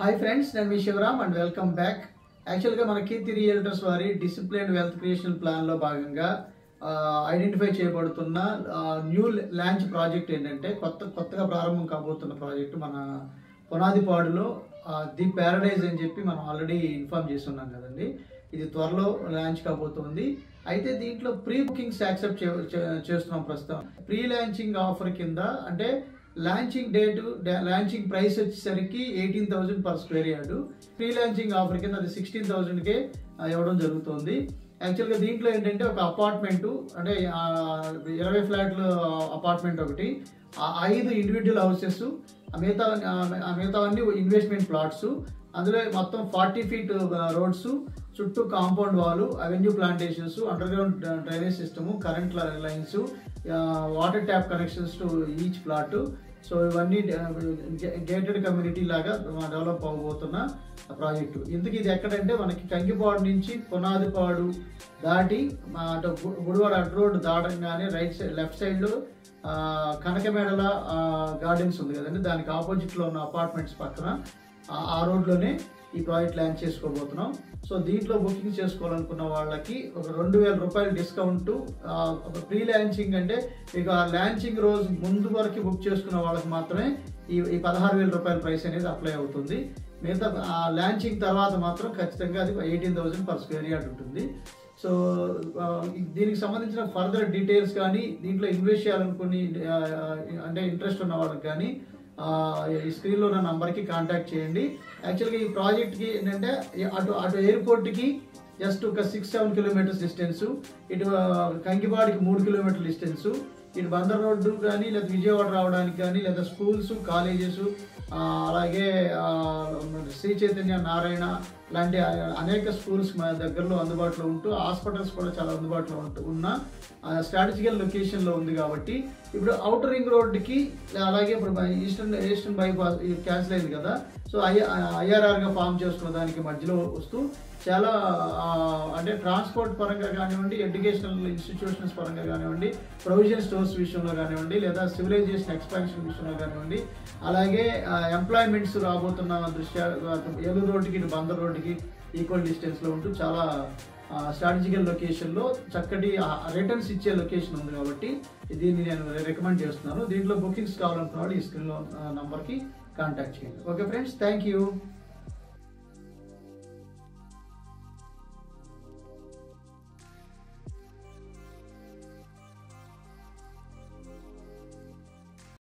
Hi friends, నేను మీ Shivaram and welcome back. యాక్చువల్గా మన కీర్తి రియల్టర్స్ వారి డిసిప్లిన్ వెల్త్ క్రియేషన్ ప్లాన్లో భాగంగా ఐడెంటిఫై చేయబడుతున్న న్యూ లాంచ్ ప్రాజెక్ట్ ఏంటంటే కొత్తగా ప్రారంభం కాబోతున్న ప్రాజెక్ట్ మన పునాదిపాడులో ది ప్యారడైజ్ అని చెప్పి మనం ఆల్రెడీ ఇన్ఫార్మ్ చేస్తున్నాం కదండి. ఇది త్వరలో లాంచ్ కాబోతుంది. అయితే దీంట్లో ప్రీ బుకింగ్స్ యాక్సెప్ట్ చేస్తున్నాం ప్రస్తుతం. ప్రీ లాంచింగ్ ఆఫర్ కింద అంటే లాంచింగ్ డేట్ లాంచింగ్ ప్రైస్ వచ్చేసరికి 18,000 per square yard. Pre launching offer కింద అది 16,000కే ఇవ్వడం జరుగుతుంది. యాక్చువల్గా దీంట్లో ఏంటంటే ఒక అపార్ట్మెంటు అంటే 20 ఫ్లాట్ల అపార్ట్మెంట్ ఒకటి, 5 ఇండివిజువల్ హౌసెస్, మిగతావన్నీ ఇన్వెస్ట్మెంట్ ప్లాట్స్. అందులో మొత్తం 40 ఫీట్ రోడ్స్, చుట్టూ compound wall, avenue plantations, under ground drainage system, current lines, water tap connections to each plot. So ఇవన్నీ గేటెడ్ కమ్యూనిటీ లాగా డెవలప్ అవ్వబోతున్న ప్రాజెక్టు. ఇందుకు ఇది ఎక్కడంటే మనకి కంకిపాడు నుంచి పునాదిపాడు దాటి గుడివాడ అడ్ రోడ్ దాటంగానే లెఫ్ట్ సైడ్లో కనకమేడల గార్డెన్స్ ఉంది కదండి, దానికి ఆపోజిట్లో ఉన్న అపార్ట్మెంట్స్ పక్కన ఆ రోడ్లోనే ఈ ప్రాజెక్ట్ లాంచ్ చేసుకోబోతున్నాం. సో దీంట్లో బుకింగ్ చేసుకోవాలనుకున్న వాళ్ళకి ఒక 2,000 రూపాయలు డిస్కౌంట్. ప్రీ లాంచింగ్ అంటే మీకు ఆ లాంచింగ్ రోజు ముందు వరకు బుక్ చేసుకున్న వాళ్ళకి మాత్రమే ఈ 16,000 రూపాయల ప్రైస్ అనేది అప్లై అవుతుంది. మిగతా లాంచింగ్ తర్వాత మాత్రం ఖచ్చితంగా అది 18,000 పర్ స్క్వేర్ యార్డ్ ఉంటుంది. సో దీనికి సంబంధించిన ఫర్దర్ డీటెయిల్స్ కానీ దీంట్లో ఇన్వెస్ట్ చేయాలనుకుని అంటే ఇంట్రెస్ట్ ఉన్న వాళ్ళకి కానీ ఈ స్క్రీన్లో ఉన్న నంబర్కి కాంటాక్ట్ చేయండి. యాక్చువల్గా ఈ ప్రాజెక్ట్కి ఏంటంటే అటు ఎయిర్పోర్ట్కి జస్ట్ ఒక 6-7 కిలోమీటర్స్ డిస్టెన్సు, ఇటు కంకిపాడికి 3 కిలోమీటర్ల డిస్టెన్సు, ఇటు బందర్ రోడ్డు కానీ లేదా విజయవాడ రావడానికి కానీ లేదా స్కూల్స్, కాలేజెస్, అలాగే శ్రీ చైతన్య నారాయణ లాంటి అనేక స్కూల్స్ మన దగ్గరలో అందుబాటులో ఉంటూ హాస్పిటల్స్ కూడా చాలా అందుబాటులో ఉన్న స్ట్రాటజికల్ లొకేషన్లో ఉంది. కాబట్టి ఇప్పుడు అవుటర్ రింగ్ రోడ్డుకి అలాగే ఇప్పుడు ఈస్టర్న్ బైపాస్ క్యాన్సిల్ అయింది కదా, సో ఐఆర్ఆర్గా ఫామ్ చేసుకున్న దానికి మధ్యలో వస్తూ చాలా అంటే ట్రాన్స్పోర్ట్ పరంగా కానివ్వండి, ఎడ్యుకేషనల్ ఇన్స్టిట్యూషన్స్ పరంగా కానివ్వండి, ప్రొవిజన్ స్టోర్స్ విషయంలో కానివ్వండి, లేదా సివిలైజేషన్ ఎక్స్పాన్షన్ విషయంలో కానివ్వండి, అలాగే ఎంప్లాయ్మెంట్స్ రాబోతున్న దృష్ట్యా ఏలూరు రోడ్డుకి ఇటు బందర్ రోడ్డుకి ఈక్వల్ డిస్టెన్స్లో ఉంటూ చాలా స్ట్రాటజికల్ లొకేషన్లో చక్కటి రిటర్న్స్ ఇచ్చే లొకేషన్ ఉంది. కాబట్టి దీన్ని నేను రికమెండ్ చేస్తున్నాను. దీంట్లో బుకింగ్స్ కావాలనుకున్న వాళ్ళు ఈ స్క్రీన్లో నంబర్కి కాంటాక్ట్ చేయండి. Okay friends, thank you.